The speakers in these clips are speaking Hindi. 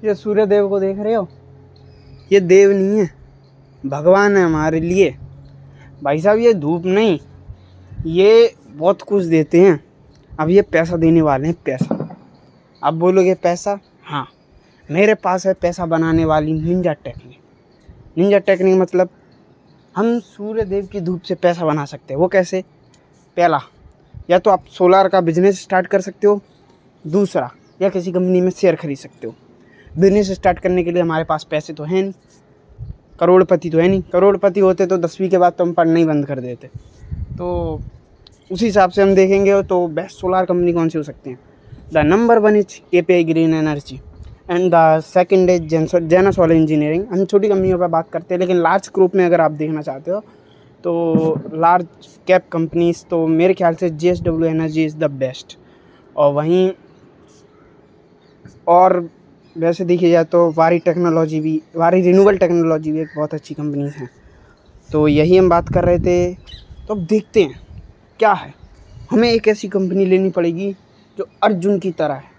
ये सूर्य देव को देख रहे हो, ये देव नहीं है, भगवान है हमारे लिए भाई साहब। ये धूप नहीं, ये बहुत कुछ देते हैं। अब ये पैसा देने वाले हैं, पैसा। अब बोलोगे पैसा, हाँ मेरे पास है पैसा बनाने वाली निंजा टेक्निक। निंजा टेक्निक मतलब हम सूर्य देव की धूप से पैसा बना सकते हैं। वो कैसे? पहला, या तो आप सोलार का बिजनेस स्टार्ट कर सकते हो। दूसरा, या किसी कंपनी में शेयर खरीद सकते हो। बिजनेस स्टार्ट करने के लिए हमारे पास पैसे तो हैं नहीं, करोड़पति तो है नहीं। करोड़पति होते तो 10वीं के बाद तो हम पढ़ना ही बंद कर देते। तो उसी हिसाब से हम देखेंगे तो बेस्ट सोलार कंपनी कौन सी हो सकती है? The number 1 is KPI green energy and the second is Jena solar engineering. हम छोटी कंपनियों पर बात करते हैं, लेकिन लार्ज ग्रुप में अगर आप देखना चाहते हो तो लार्ज कैप कंपनीज तो मेरे ख्याल से JSW energy is the best. और वहीं और वैसे देखिए जाए तो वारी रिन्यूएबल टेक्नोलॉजी भी एक बहुत अच्छी कंपनी है। तो यही हम बात कर रहे थे। तो अब देखते हैं क्या है। हमें एक ऐसी कंपनी लेनी पड़ेगी जो अर्जुन की तरह है।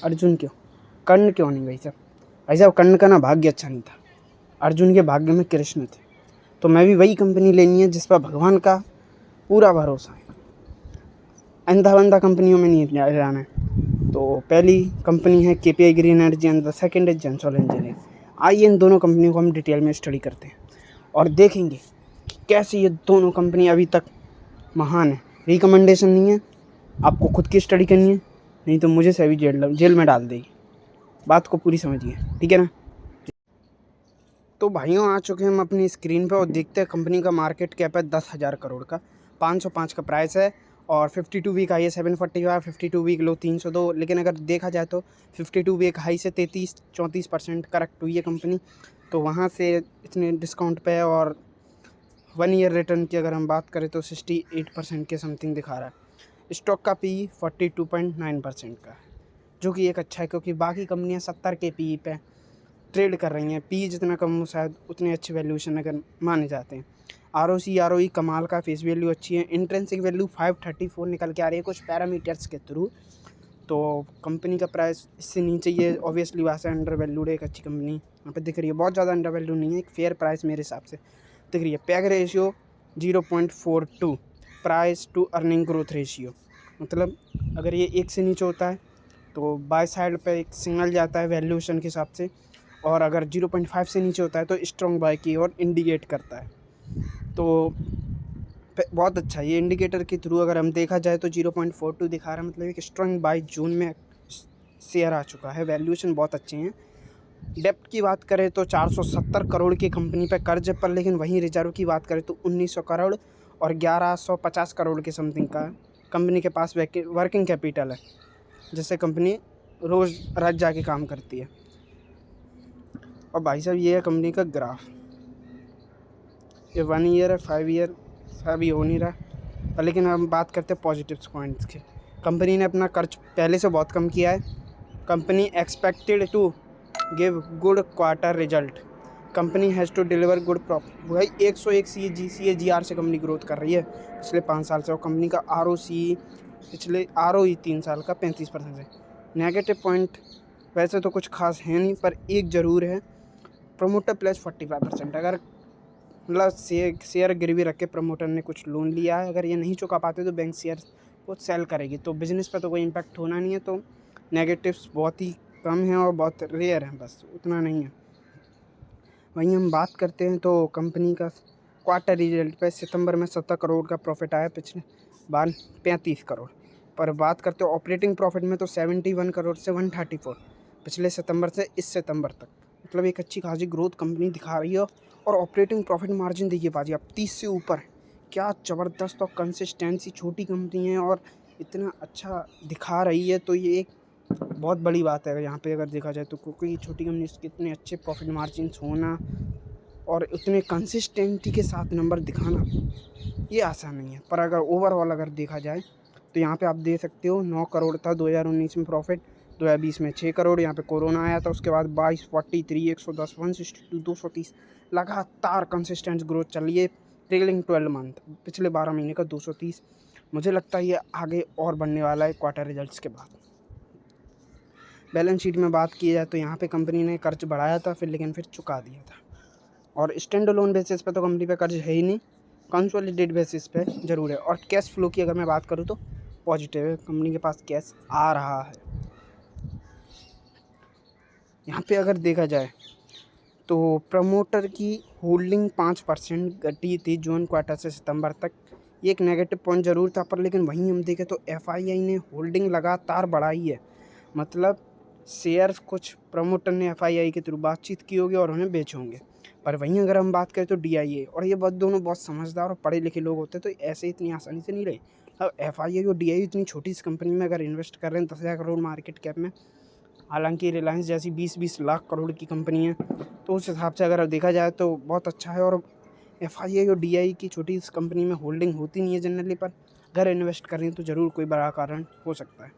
अर्जुन क्यों? कर्ण क्यों नहीं भाई साहब? भाई साहब कर्ण का ना भाग्य अच्छा नहीं था, अर्जुन के भाग्य में कृष्ण थे। तो मैं भी वही कंपनी लेनी है जिस पर भगवान का पूरा भरोसा है। अंधा बंदा कंपनियों में नहीं जाना है। तो पहली कंपनी है KPI green energy and the second is Jena solar engineering. आइए इन दोनों कंपनियों को हम डिटेल में स्टडी करते हैं और देखेंगे कि कैसे ये दोनों कंपनी अभी तक महान है। रिकमेंडेशन नहीं है, आपको खुद की स्टडी करनी है, नहीं तो मुझे से भी जेल में डाल देगी। बात को पूरी समझिए, ठीक है ना? तो भाइयों आ चुके हैं हम अपनी स्क्रीन पे और देखते हैं कंपनी का मार्केट कैप है 10,000 करोड़ का, 505 का प्राइस है और 52 वीक हाई है 745, 52 वीक लो 302। लेकिन अगर देखा जाए तो 52 वीक हाई से 34% करेक्ट हुई है कंपनी, तो वहाँ से इतने डिस्काउंट पे है। और 1 ईयर रिटर्न की अगर हम बात करें तो 68% के समथिंग दिखा रहा है। स्टॉक का PE 42.9% का है, जो कि एक अच्छा है, क्योंकि बाकी कंपनियाँ 70 के PE पे ट्रेड कर रही हैं। PE जितना कम हो शायद उतने अच्छे वैल्यूएशन अगर माने जाते हैं। ROC ROE कमाल का, फेस वैल्यू अच्छी है। इंट्रिंसिक वैल्यू 534 निकल के आ रही है कुछ पैरामीटर्स के थ्रू। तो कंपनी का प्राइस इससे नीचे ये ऑब्वियसली वहाँ से अंडर वैल्यूड है। एक अच्छी कंपनी यहाँ पे दिख रही है, बहुत ज़्यादा अंडर वैल्यू नहीं है, एक फेयर प्राइस मेरे हिसाब से दिख रही है। PEG ratio 0.42, price to earning growth ratio, मतलब अगर ये 1 से नीचे होता है तो बाय साइड पे एक सिग्नल जाता है वैल्यूएशन के हिसाब से, और अगर 0.5 से नीचे होता है तो स्ट्रॉन्ग बाय की ओर इंडिकेट करता है। तो बहुत अच्छा है ये इंडिकेटर के थ्रू। अगर हम देखा जाए तो 0.42 दिखा रहा है, मतलब एक स्ट्रॉन्ग बाय जून में शेयर आ चुका है। वैल्यूएशन बहुत अच्छे हैं। डेप्ट की बात करें तो 470 करोड़ की कंपनी पे कर्ज पर, लेकिन वहीं रिजर्व की बात करें तो 1900 करोड़ और 1150 करोड़ के समथिंग का कंपनी के पास वर्किंग कैपिटल है, जिससे कंपनी रोज़ रात जाके काम करती है। और भाई साहब ये है कंपनी का ग्राफ, ये 1 ईयर है, 5 ईयर अभी हो नहीं रहा पर, लेकिन हम बात करते हैं पॉजिटिव पॉइंट्स के। कंपनी ने अपना कर्ज पहले से बहुत कम किया है। Company expected to give good quarter result, company has to deliver good profit. भाई 101 CAGR से कंपनी ग्रोथ कर रही है पिछले 5 साल से। और कंपनी का ROE 3 साल का 35% है। नेगेटिव पॉइंट वैसे तो कुछ खास है नहीं, पर एक ज़रूर है, प्रमोटर प्लस 45%। अगर मतलब शेयर गिरवी रख के प्रमोटर ने कुछ लोन लिया है, अगर ये नहीं चुका पाते तो बैंक शेयर को सेल करेगी, तो बिज़नेस पर तो कोई इम्पैक्ट होना नहीं है। तो नेगेटिव्स बहुत ही कम हैं और बहुत रेयर हैं, बस उतना नहीं है। वहीं हम बात करते हैं तो कंपनी का क्वार्टर रिजल्ट पे सितंबर में 70 करोड़ का प्रॉफिट आया, पिछले बार 35 करोड़। पर बात करते हैं ऑपरेटिंग प्रॉफिट में तो 71 करोड़ से 134 पिछले सितंबर से इस सितंबर तक, मतलब एक अच्छी खासी ग्रोथ कंपनी दिखा रही है। और ऑपरेटिंग प्रॉफिट मार्जिन देखिए बाजी, अब 30 से ऊपर, क्या ज़बरदस्त और कंसिस्टेंसी। छोटी कंपनी है और इतना अच्छा दिखा रही है, तो ये एक बहुत बड़ी बात है यहाँ पे अगर देखा जाए तो, क्योंकि छोटी कंपनी के इतने अच्छे प्रॉफिट मार्जिन होना और उतने कंसिस्टेंटी के साथ नंबर दिखाना ये आसान नहीं है। पर अगर ओवरऑल अगर देखा जाए तो यहाँ पे आप दे सकते हो 9 करोड़ था 2019 में प्रॉफिट, 2020 में 6 करोड़, यहाँ पे कोरोना आया था, उसके बाद 22, 43, 110, 162, 230 लगातार कंसिस्टेंट ग्रोथ चल रही है। ट्रेलिंग 12 मंथ, पिछले 12 महीने का 230। मुझे लगता है ये आगे और बढ़ने वाला है क्वार्टर रिजल्ट्स के बाद। बैलेंस शीट में बात की जाए तो यहाँ पे कंपनी ने कर्ज बढ़ाया था लेकिन फिर चुका दिया था। और स्टैंड अलोन बेसिस पे तो कंपनी पे कर्ज है ही नहीं, कंसोलिडेटेड बेसिस पे ज़रूर है। और कैश फ्लो की अगर मैं बात करूँ तो पॉजिटिव है, कंपनी के पास कैश आ रहा है। यहाँ पे अगर देखा जाए तो प्रमोटर की होल्डिंग 5% घटी थी जून क्वार्टर से सितंबर तक। ये एक नेगेटिव पॉइंट ज़रूर था, पर लेकिन वहीं हम देखें तो एफआईआई ने होल्डिंग लगातार बढ़ाई है। मतलब शेयर्स कुछ प्रमोटर ने एफआईआई के थ्रू बातचीत की होगी और उन्हें बेचे होंगे। पर वहीं अगर हम बात करें तो डीआईए, और ये दोनों बहुत समझदार और पढ़े लिखे लोग होते तो ऐसे इतनी आसानी से नहीं रहे। अब एफआईआई और डीआईए इतनी छोटी सी कंपनी में अगर इन्वेस्ट कर रहे हैं 10,000 करोड़ मार्केट कैप में, हालांकि रिलायंस जैसी 20-20 लाख करोड़ की कंपनी है, तो उस हिसाब से अगर देखा जाए तो बहुत अच्छा है। और एफआईआई और डीआई की छोटी सी कंपनी में होल्डिंग होती नहीं है जनरली, पर अगर इन्वेस्ट करें तो ज़रूर कोई बड़ा कारण हो सकता है।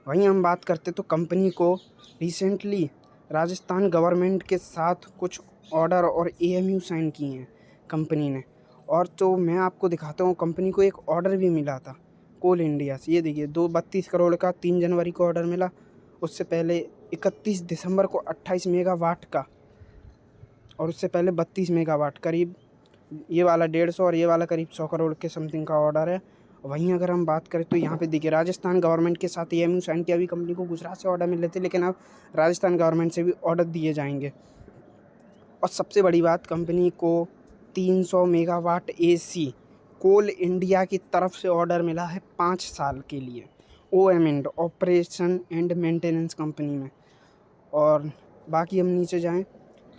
वहीं हम बात करते तो कंपनी को रिसेंटली राजस्थान गवर्नमेंट के साथ कुछ ऑर्डर और एएमयू साइन किए हैं कंपनी ने। और तो मैं आपको दिखाता हूँ, कंपनी को एक ऑर्डर भी मिला था कोल इंडिया से। ये देखिए 32 करोड़ का 3 जनवरी को ऑर्डर मिला। उससे पहले 31 दिसंबर को 28 मेगावाट का, और उससे पहले 32 मेगावाट, करीब ये वाला 150 और ये वाला करीब 100 करोड़ के समथिंग का ऑर्डर है। वहीं अगर हम बात करें तो यहाँ पे देखिए राजस्थान गवर्नमेंट के साथ एएमयू साइन किया। अभी कंपनी को गुजरात से ऑर्डर मिल रहे थे, लेकिन अब राजस्थान गवर्नमेंट से भी ऑर्डर दिए जाएंगे। और सबसे बड़ी बात, कंपनी को 300 मेगावाट एसी कोल इंडिया की तरफ से ऑर्डर मिला है 5 साल के लिए, OM operation and maintenance company में। और बाकी हम नीचे जाएं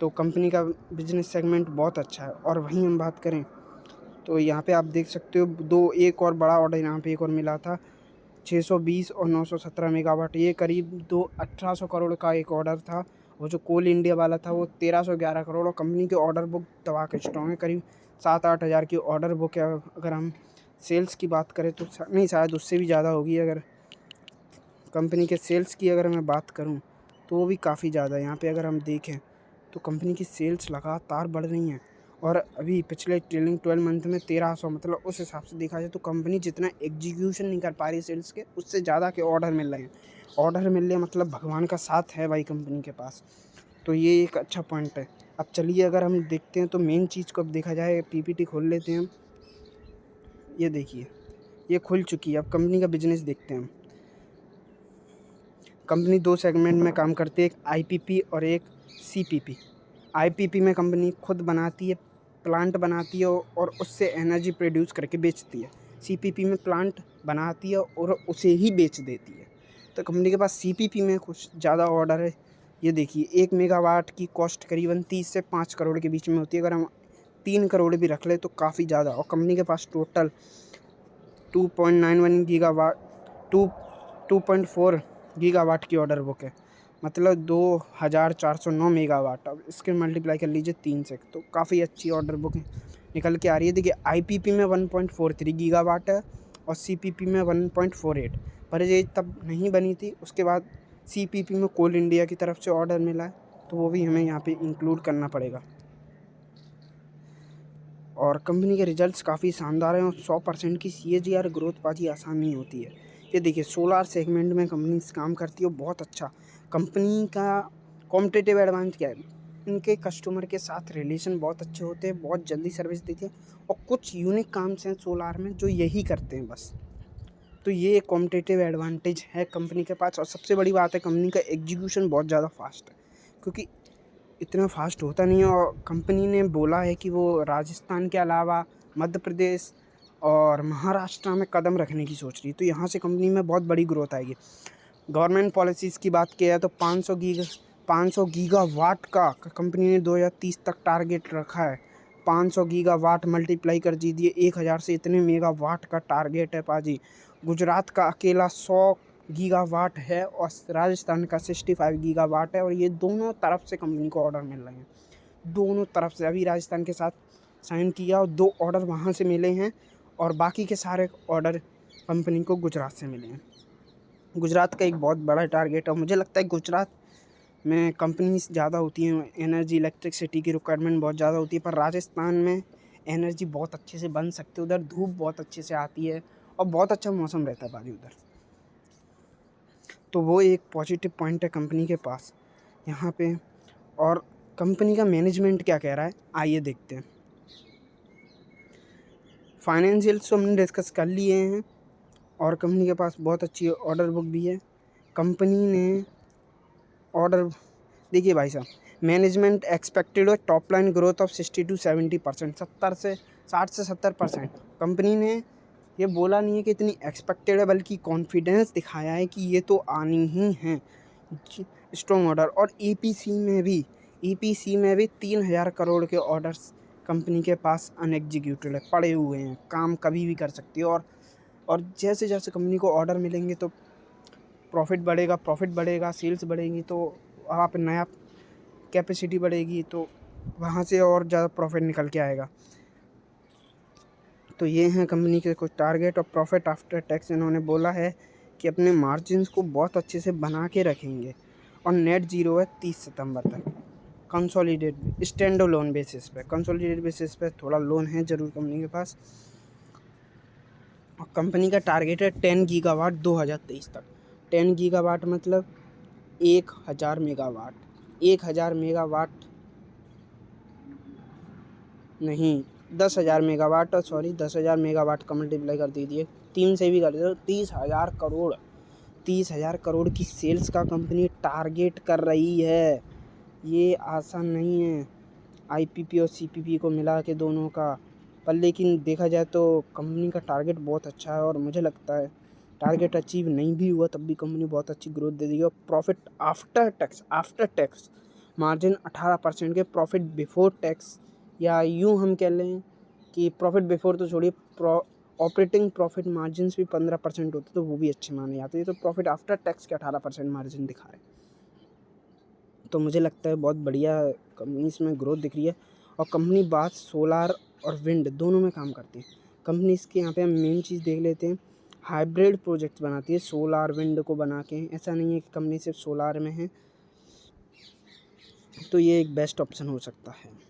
तो कंपनी का बिजनेस सेगमेंट बहुत अच्छा है। और वहीं हम बात करें तो यहाँ पे आप देख सकते हो एक और बड़ा ऑर्डर यहाँ पे एक और मिला था 620 और 917 मेगावाट। ये करीब 1800 करोड़ का एक ऑर्डर था। वो जो कोल इंडिया वाला था वो 1311 करोड़। और कंपनी के ऑर्डर बुक दबा के स्ट्रॉन्ग है, करीब 7-8 हज़ार की ऑर्डर बुक है। अगर हम सेल्स की बात करें तो नहीं, शायद उससे भी ज़्यादा होगी। अगर कंपनी के सेल्स की अगर मैं बात करूं तो वो भी काफ़ी ज़्यादा है। यहाँ पे अगर हम देखें तो कंपनी की सेल्स लगातार बढ़ रही हैं। और अभी पिछले ट्रेलिंग 12 मंथ में 1300, मतलब उस हिसाब से देखा जाए तो कंपनी जितना एग्जीक्यूशन नहीं कर पा रही सेल्स के, उससे ज़्यादा के ऑर्डर मिल रहे हैं। ऑर्डर मिल रहे मतलब भगवान का साथ है भाई कंपनी के पास, तो ये एक अच्छा पॉइंट है। अब चलिए अगर हम देखते हैं तो मेन चीज़ को अब देखा जाए, पीपीटी खोल लेते हैं हम। ये देखिए ये खुल चुकी है। अब कंपनी का बिजनेस देखते हैं हम। कंपनी 2 सेगमेंट में काम करती है, एक आईपीपी और एक सीपीपी। आईपीपी में कंपनी खुद बनाती है, प्लांट बनाती है और उससे एनर्जी प्रोड्यूस करके बेचती है। सीपीपी में प्लांट बनाती है और उसे ही बेच देती है। तो कंपनी के पास सीपीपी में कुछ ज़्यादा ऑर्डर है। ये देखिए 1 मेगावाट की कॉस्ट करीबन 30 से 5 करोड़ के बीच में होती है। अगर हम 3 करोड़ भी रख ले तो काफ़ी ज़्यादा। और कंपनी के पास टोटल 2.91 गीगावाट 2.4 गीगावाट की ऑर्डर बुक है, मतलब 2409 मेगावाट। अब इसके मल्टीप्लाई कर लीजिए 3 से, तो काफ़ी अच्छी ऑर्डर बुक निकल के आ रही है। देखिए आईपीपी में 1.43 गीगावाट है और सीपीपी में 1.48, पर ये तब नहीं बनी थी। उसके बाद सीपीपी में कोल इंडिया की तरफ से ऑर्डर मिला है, तो वो भी हमें यहाँ पे इंक्लूड करना पड़ेगा। और कंपनी के रिजल्ट्स काफ़ी शानदार हैं और 100% की CAGR ग्रोथ पाजी आसान नहीं होती है। ये देखिए सोलार सेगमेंट में कंपनी काम करती है, बहुत अच्छा। कंपनी का कॉम्पिटिटिव एडवांटेज क्या है, इनके कस्टमर के साथ रिलेशन बहुत अच्छे होते हैं, बहुत जल्दी सर्विस देती है और कुछ यूनिक काम्स हैं सोलार में जो यही करते हैं बस। तो ये एक कॉम्पिटिटिव एडवांटेज है कंपनी के पास। और सबसे बड़ी बात है कंपनी का एग्जीक्यूशन बहुत ज़्यादा फास्ट है, क्योंकि इतना फास्ट होता नहीं है। और कंपनी ने बोला है कि वो राजस्थान के अलावा मध्य प्रदेश और महाराष्ट्र में कदम रखने की सोच रही है, तो यहाँ से कंपनी में बहुत बड़ी ग्रोथ आएगी। गवर्नमेंट पॉलिसीज़ की बात किया है तो 500 गीगावाट का कंपनी ने 2030 तक टारगेट रखा है। 500 गीगावाट मल्टीप्लाई कर दीजिए 1000 से, इतने मेगावाट का टारगेट है पाजी। गुजरात का अकेला 100 गीगावाट है और राजस्थान का 65 गीगावाट है। और ये दोनों तरफ से कंपनी को ऑर्डर मिल रहे हैं, दोनों तरफ से। अभी राजस्थान के साथ साइन किया और 2 ऑर्डर वहाँ से मिले हैं और बाकी के सारे ऑर्डर कंपनी को गुजरात से मिले हैं। गुजरात का एक बहुत बड़ा टारगेट है। मुझे लगता है गुजरात में कंपनीज ज़्यादा होती हैं, एनर्जी इलेक्ट्रिसिटी की रिक्वायरमेंट बहुत ज़्यादा होती है, पर राजस्थान में एनर्जी बहुत अच्छे से बन सकती है। उधर धूप बहुत अच्छे से आती है और बहुत अच्छा मौसम रहता है बाजी उधर। तो वो एक पॉजिटिव पॉइंट है कंपनी के पास यहाँ पे। और कंपनी का मैनेजमेंट क्या कह रहा है, आइए देखते हैं। फाइनेंशियल्स तो हमने डिस्कस कर लिए हैं और कंपनी के पास बहुत अच्छी ऑर्डर बुक भी है। कंपनी ने ऑर्डर, देखिए भाई साहब, management expected top line growth of 60 to 70%, 60 से 70%। कंपनी ने ये बोला नहीं है कि इतनी एक्सपेक्टेड है, बल्कि कॉन्फिडेंस दिखाया है कि ये तो आनी ही है स्ट्रॉन्ग ऑर्डर। और ईपीसी में भी 3,000 करोड़ के ऑर्डर्स कंपनी के पास अनएग्जीक्यूटेड है, पड़े हुए हैं, काम कभी भी कर सकती है। और जैसे जैसे कंपनी को ऑर्डर मिलेंगे तो प्रॉफिट बढ़ेगा, सेल्स बढ़ेंगी तो आप नया कैपेसिटी बढ़ेगी तो वहाँ से और ज़्यादा प्रॉफिट निकल के आएगा। तो ये हैं कंपनी के कुछ टारगेट। और प्रॉफिट आफ्टर टैक्स इन्होंने बोला है कि अपने मार्जिन्स को बहुत अच्छे से बना के रखेंगे। और नेट ज़ीरो है 30 सितंबर तक। कंसोलिडेटेड स्टैंड लोन बेसिस पे, कंसोलिडेटेड बेसिस पे थोड़ा लोन है ज़रूर कंपनी के पास। और कंपनी का टारगेट है 10 गीगावाट 2023 तक। 10 गीगावाट मतलब 1000 मेगावाट। 1000 मेगावाट नहीं, 10,000 मेगावाट, सॉरी 10,000 मेगावाट का मल्टीप्लाई कर दीजिए 3 से भी कर दीजिए, 30,000 करोड़। 30,000 करोड़ की सेल्स का कंपनी टारगेट कर रही है। ये आसान नहीं है आईपीपी और सीपीपी को मिला के दोनों का। पर लेकिन देखा जाए तो कंपनी का टारगेट बहुत अच्छा है और मुझे लगता है टारगेट अचीव नहीं भी हुआ तब भी कंपनी बहुत अच्छी ग्रोथ दे देगी। और प्रॉफिट आफ्टर टैक्स मार्जिन 18% के, प्रॉफिट बिफोर टैक्स, या यूँ हम कह लें कि प्रॉफिट बिफोर तो छोड़िए, ऑपरेटिंग प्रॉफिट मार्जिन भी 15% होते तो वो भी अच्छे माने जाते हैं। तो प्रॉफिट आफ्टर टैक्स के 18% मार्जिन दिखा रहे, तो मुझे लगता है बहुत बढ़िया कंपनी इसमें ग्रोथ दिख रही है। और कंपनी बात सोलार और विंड दोनों में काम करती है। कंपनी इसके यहाँ पे हम मेन चीज़ देख लेते हैं, हाइब्रिड प्रोजेक्ट्स बनाती है सोलार विंड को बना के। ऐसा नहीं है कि कंपनी सिर्फ सोलार में है, तो ये एक बेस्ट ऑप्शन हो सकता है।